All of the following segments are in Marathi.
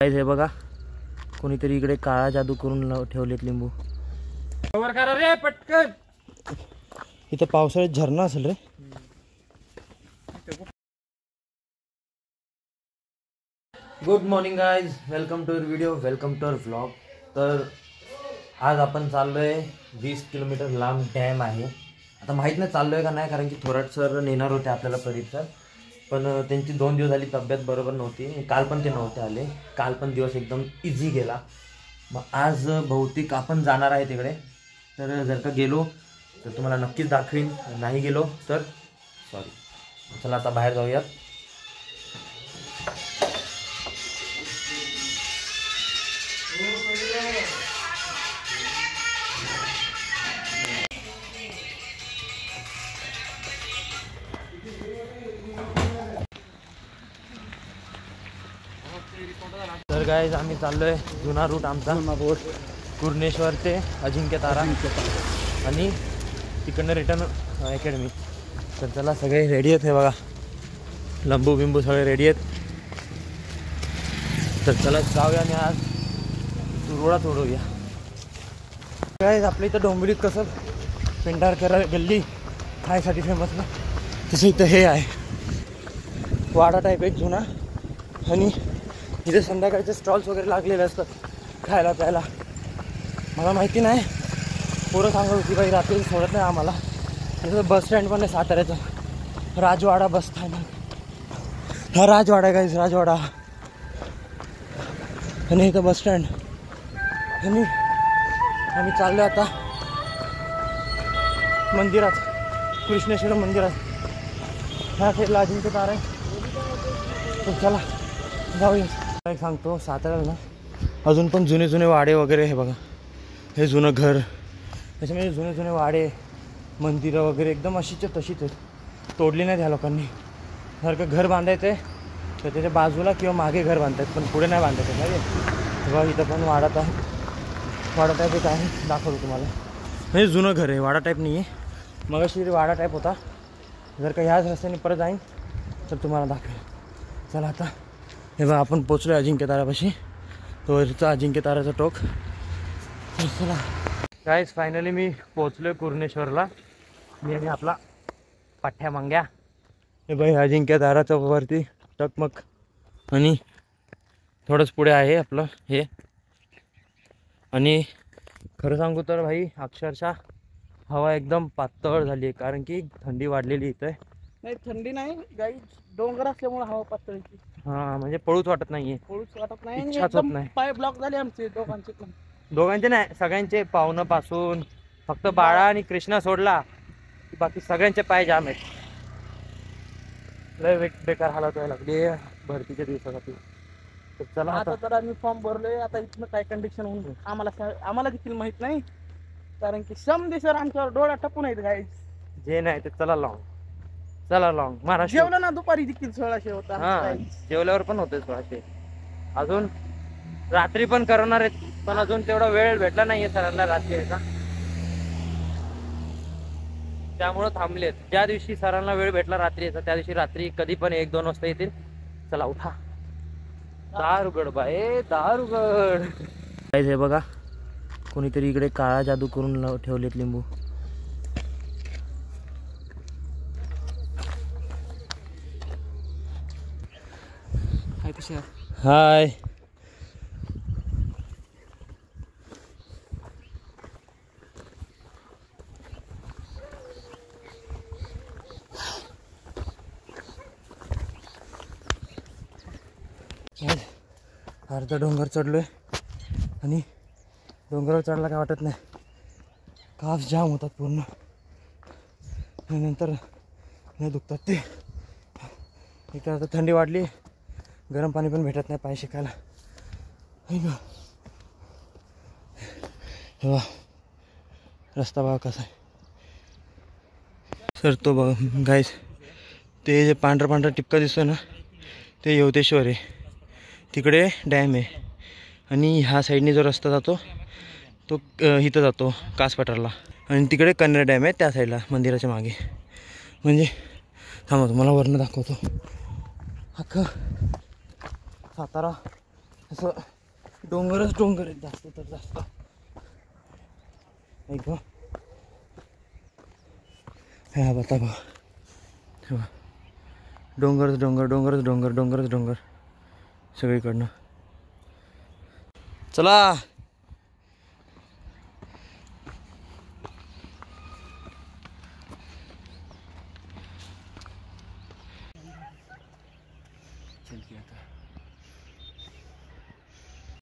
हे बघा कोणीतरी इकडे काळा जादू करून ठेवलेत लिंबू. कवर करा रे पटकन. इथं पावसाळ्यात झरणा असेल रे. Good morning guys, welcome to our video, welcome to our vlog. तर आज आपण चाललोय 20 किलोमीटर लांब डॅम आहे. आता माहीत नाही चाललोय का नाही, कारण की थोरात सर नेणार होते आपल्याला प्रदीप सर, पण त्यांची 2 दिवस झाली तब्येत बरोबर नव्हती. काल पण ते नव्हते आले. काल पण दिवस एकदम इझी गेला. मग आज बहुतेक आपण जाणार आहे तिकडे. तर जर का गेलो तर तुम्हाला नक्कीच दाखवीन, नाही गेलो तर सॉरी. चला आता बाहेर जाऊयात. तर गाइस आम्ही चाललोय जुना रूट आमचा कुर्णेश्वर ते अजिंक्य तारा आणि तिकडनं रिटर्न अकॅडमी. तर चला सगळे रेडी आहेत. हे बघा लंबू बिंबू सगळे रेडी आहेत. तर चला जाऊया आणि आज तुरवडा तोडूया. गाइस आपल्या इथं डोंबिवलीत कसं पेंढारकर गल्ली खायसाठी फेमस ना, तसं इथं हे आहे वाडा टाईप एक जुना. आणि इथे संध्याकाळचे स्टॉल्स वगैरे लागलेले असतात खायला प्यायला. मला माहिती नाही, पोरं सांगत होती बाई रात्री सोडत नाही आम्हाला. तिथं बस स्टँड पण आहे साताऱ्याचं, राजवाडा बस स्थानक. हा राजवाडा गाईज, राजवाडा. आणि इथं बस स्टँड. आणि आम्ही चाललो आता मंदिरात, कृष्णेश्वर मंदिरात. ह्या साईडला अजिंक्य तारा आहे. तर चला जाऊया. काय सांगतो, साताऱ्याला ना अजून पण जुने जुने वाडे वगैरे. हे बघा हे जुनं घर, त्याच्यामध्ये जुने जुने वाडे मंदिरं वगैरे एकदम अशीच तशीच आहेत. तोडली नाही त्या लोकांनी. सारखं घर बांधायचं आहे तर त्याच्या बाजूला किंवा मागे घर बांधतात, पण पुढे नाही बांधायचं नाही. तेव्हा इथं पण वाडा टाईप एक आहे, दाखवतो तुम्हाला. हे जुनं घर आहे, वाडा टाईप नाही आहे. मग अशी वाडा टाईप होता. जर का ह्याच रस्त्याने परत जाईन तर तुम्हाला दाखवेल. चला आता हे बघा आपण पोचलो आहे अजिंक्य तारापाशी. तो वरचा अजिंक्य ताराचा टोक. चला गाईस फायनली मी पोचलो आहे कुर्णेश्वरला. मी आणि आपला पाठ्या मांग्या. हे बाई अजिंक्य ताराचं वरती टकमक. आणि थोडंच पुढे आहे आपलं हे. आणि खरं सांगू तर भाई अक्षरशः हवा एकदम पातळ झाली आहे, कारण की थंडी वाढलेली इथं. नाही थंडी नाही गाई, डोंगर असल्यामुळे हवा पातळीची. हां म्हणजे पळूच वाटत नाहीये, पळूच वाटत नाही. इच्छाच होत नाही. पाय ब्लॉक झाले आमचे दोघांचे पण. दोघांचे नाही, सगळ्यांचे. पाहुणं पासून फक्त बाळा आणि कृष्णा सोडला की बाकी सगळ्यांचे पाय जाम आहेत. लय बेकार हालत व्हायला लागली भरतीच्या दिवसासाठी. तर चला आता तर आम्ही फॉर्म भरलोय. आता इथनं काय कंडिशन होऊन आम्हाला देखील माहित नाही, कारण की समधी सर आमच्यावर डोळा टपून आहेत गाईज. जे नाही ते चला लॉंग, चला लॉंग. महाराष्ट्र जेवलं ना दुपारी देखील 1600 होता. हा जेवल्यावर पण होते 1600. अजून रात्री पण करणार आहेत, पण अजून तेवढा वेळ भेटला नाहीये सरांना रात्री यायचा, त्यामुळं थांबलेत. ज्या दिवशी सरांना वेळ भेटला रात्री यायचा त्या दिवशी रात्री कधी पण 1-2 वाजता येतील. चला उठा. दारुगड बाय दारुगड. हे बघा कोणीतरी इकडे काळा जादू करून ठेवलेत लिंबू. हाय. अर्धा डोंगर चढलोय आणि डोंगरावर चढला काय वाटत नाही. काफ जाम होतात पूर्ण आणि नंतर नाही दुखतात ते. इकडे आता थंडी वाढली, गरम पाणी पण भेटत नाही पाय शेकायला. बघा रस्ता बघा कसा आहे. सर तो बघा गाईस, ते जे पांढरा पांढरा टिपका दिसतोय ना ते यवतेश्वर आहे. तिकडे डॅम आहे आणि ह्या साईडने जो रस्ता जातो तो इथं जातो कासपठारला. आणि तिकडे कन्नड डॅम आहे त्या साईडला मंदिराच्या मागे. म्हणजे थांबा तुम्हाला वरनं दाखवतो. अख्खं सातारा असं डोंगरच डोंगर आहेत जास्त तर जास्त. ऐक हा बता बा डोंगरच डोंगर डोंगरच डोंगर डोंगरच डोंगर सगळीकडनं. चला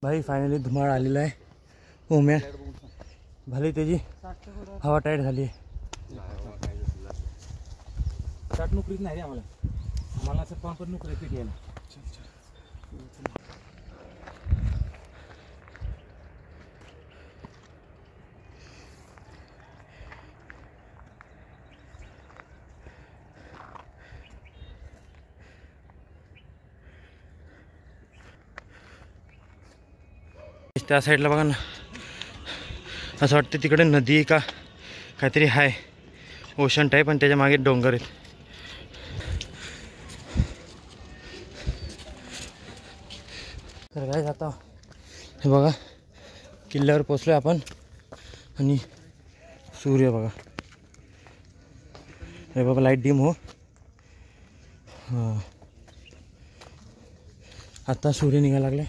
भाई फायनली धुमाळ आलेला आहे. ओम्या भले त्याची हवा टाईट झाली आहे. स्टार्ट नोकरीच नाही रे आम्हाला असं पण नोकरी पिटी यायला. त्या साईडला बघा ना, असं वाटतं तिकडे नदी का काहीतरी आहे, ओशन टाईप, आणि त्याच्या मागे डोंगर आहेत. तर काय आता हे बघा किल्ल्यावर पोचलोय आपण, आणि सूर्य बघा हे बाबा लाईट डिम हो. हां आता सूर्य निघायला लागले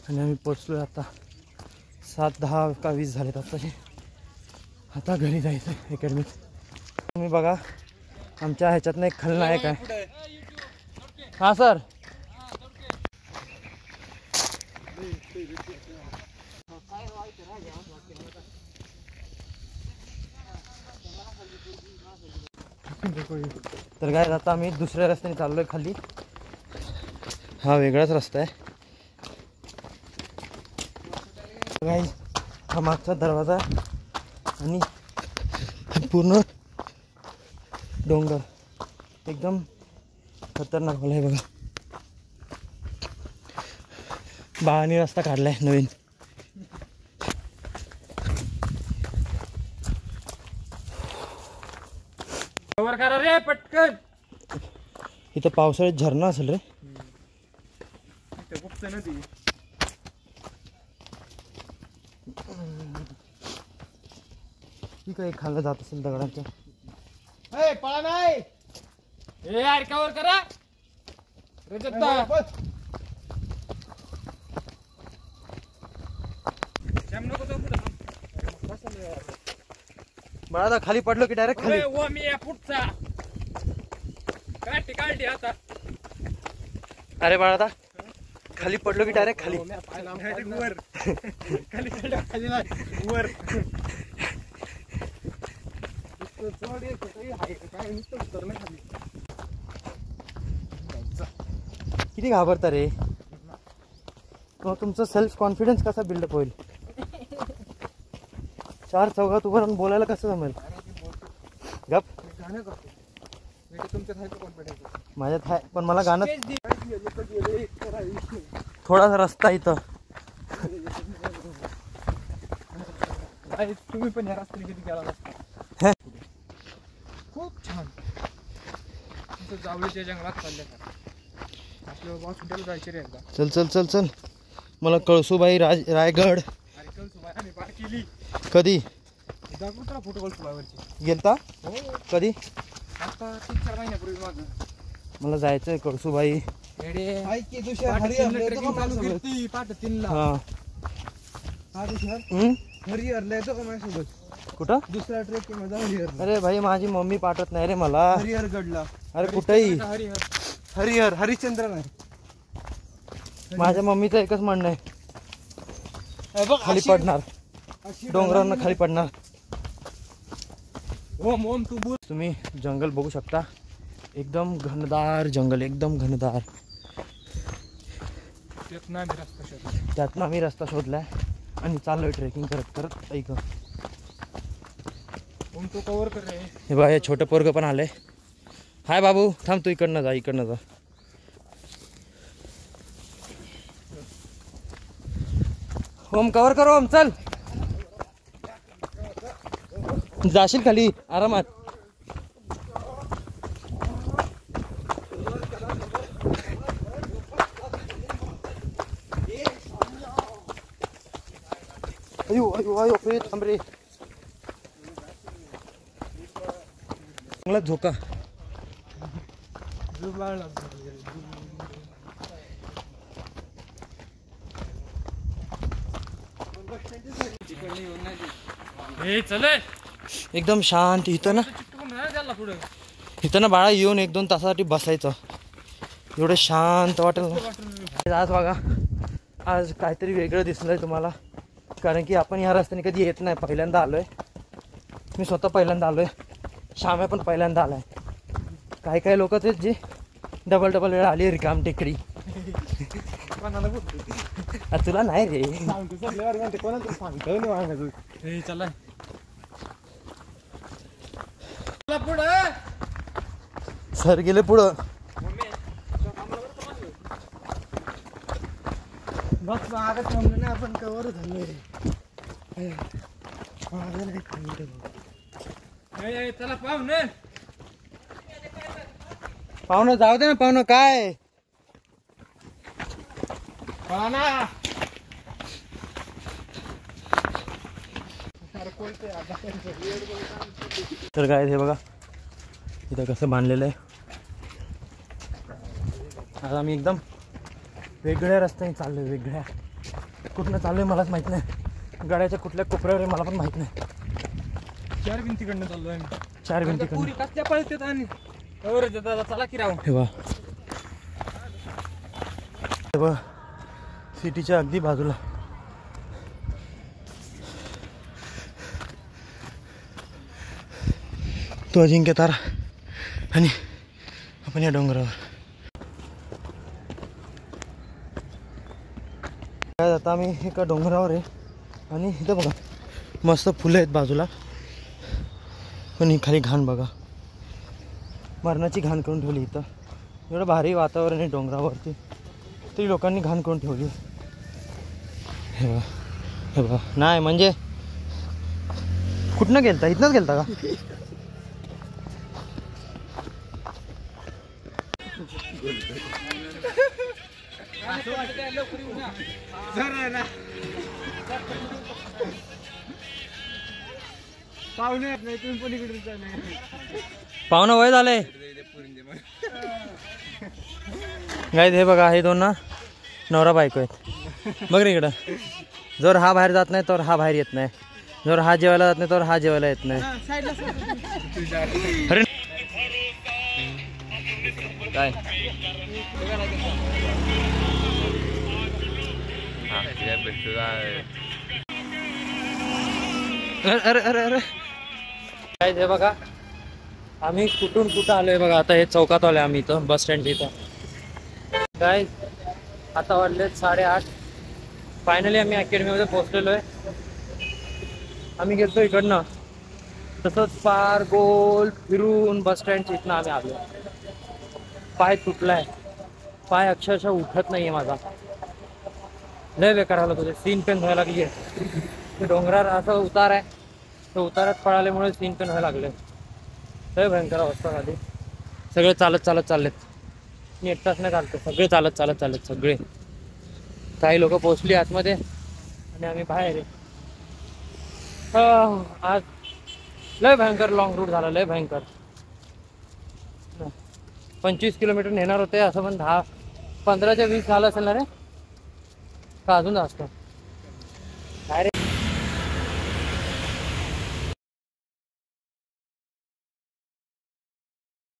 आणि आम्ही पोचलोय आता. 7, 10 का 20 झालेत आत्ताचे. आता घरी जायचं अकॅडमीत. तुम्ही बघा आमच्या ह्याच्यातनं एक खलनायक आहे. हां सर तर काय आता आम्ही दुसऱ्या रस्त्याने चाललोय खाली. हा वेगळाच रस्ता आहे. गाईज हा मागचा दरवाजा आणि पूर्ण डोंगर एकदम खतरनाक होला आहे बघा. बाळाने रस्ता काढलाय नवीन. कवर करा रे पटकन. इथं पावसाळ्यात झरणा असेल रे. गुप्त नदी ही काही खाल्लं जात असेल दगडांच्या. पळा नाही ए यार, कवर करा रजत. बाळा खाली पडलो की डायरेक्ट खाली. पुढचा काठी आता. अरे बाळा खाली पडलो की डायरेक्ट खाली. वर खाली वर. किती घाबरता रे. मग तुमचं सेल्फ कॉन्फिडन्स कसा बिल्डअप होईल. 4 चौघात उभं राहून बोलायला कसं जमेल. गप माझ्यात आहे, पण मला गाणं थोडासा रस्ता इथं. तुम्ही पण या रस्त्याने कधी गेला नसता. खूप छान. जावळीच्या जंगलात चालल्या आपल्या हॉस्पिटल जायचे रे एकदा. चल चल चल चल. मला कळसुबाई रायगड आम्ही पार केली. कधी दाखवतो फोटो कळसुबाईवरची. गेलता हो कधी. आता 3-4 महिन्यापूर्वी माझं. मला जायचंय कळसुबाई. हरिहरला येतो का माझ्यासोबत. कुठं दुसऱ्या ट्रेकिंग मध्ये हरिहर. अरे भाई माझी मम्मी पाठवत नाही रे मला. हरिहरगडला. अरे कुठेही हरिहर हरिश्चंद्र नाही. माझ्या मम्मीचं एकच म्हणणं आहे, खाली पडणार डोंगरांना खाली पडणार. ओम ओम तू बोल. तुम्ही जंगल बघू शकता, एकदम घनदार जंगल, एकदम घनदार. त्यातनं आम्ही रस्ता शोधलाय आणि चाललोय ट्रेकिंग करत करत. ऐक ओम तू कव्हर कर रे. हे बघा हे छोटं पोरग पण आलंय. हाय बाबू थांब, तू इकडनं जा इकडनं जा. ओम कव्हर कर ओम. चल जाशील खाली आरामात. अयो अयो अयो पे थांब रे. चांगला झोका. एकदम शांत. इथं ना बाळा येऊन 1-2 तासासाठी बसायचं. एवढं शांत वाटेल ना. आज बघा आज काहीतरी वेगळं दिसलंय तुम्हाला, कारण की आपण ह्या रस्त्याने कधी येत नाही. पहिल्यांदा आलोय मी, स्वतः पहिल्यांदा आलोय. श्याम्या पण पहिल्यांदा आलाय. काही लोक तेच जे डबल वेळा आली रिकाम टेकडी. तुला नाही रे. चला सर गेले पुढं. बस मागं थांबलो ना आपण, कवर झालो रे. चला पाहुणं जाऊ दे ना. पाहुणं काय तर काय हे बघा इथं कसं बांधलेलं आहे. आज आम्ही एकदम वेगळ्या रस्त्याने चाललोय. वेगळ्या कुठनं चाललोय मलाच माहित नाही. गाड्याच्या कुठल्या कोपऱ्यावर मला पण माहित नाही. 4 भिंतीकडनं चाललोय. 4 भिंतीकडनं कसल्या पळतात आणि चला की राहू. हे बघ सिटीच्या अगदी बाजूला तो अजिंक्य तारा आणि आपण या डोंगरावर काय. आता आम्ही एका डोंगरावर आहे आणि इथं बघा मस्त फुलं आहेत बाजूला, पण ही खाली घाण बघा, मरणाची घाण करून ठेवली. इथं एवढं भारी वातावरण आहे डोंगरावरती, तरी लोकांनी घाण करून ठेवली. हे बघा नाही म्हणजे कुठनं गेलता? इथनंच गेलता का? पाहुणं वय झालंय गाईज. हे बघा हे 2 ना नवरा बायको आहेत. बघ रे इकडं. जर हा बाहेर जात नाही तर हा बाहेर येत नाही. जर हा जेवायला जात नाही तर हा जेवायला येत नाही. अरे काय अरे अरे अरे काय हे बघा आम्ही कुठून कुठं आलोय बघा. आता हे चौकात आलोय आम्ही, इथं बस स्टँड इथं. काय आता वाजले 8:30. फायनली आम्ही अकॅडमीमध्ये पोहोचलेलो आहे. आम्ही गेलतो इकडनं, तसंच पार गोल फिरून बस स्टँडच्या इथनं आम्ही आलो. पाय तुटलाय, पाय अक्षरशः उठत नाहीये माझा. लय बेकार आलं तुझे. सीन पेन व्हायला लागली आहे. डोंगरावर असं उतार आहे, तो उतारात पळाल्यामुळे सीन पेन व्हायला लागले. लय भयंकर अवस्था झाली. सगळे चालत चाललेत. मी एकटाच नाही चालतो, सगळे चालत सगळे. काही लोक पोचली आतमध्ये आणि आम्ही बाहेर आहे. आज लय भयंकर लॉंग रूट झाला, लय भयंकर. 25 किलोमीटर नेणार होते, असं पण 10-15 ते 20 झालं असेल ना रे, का अजून जास्त.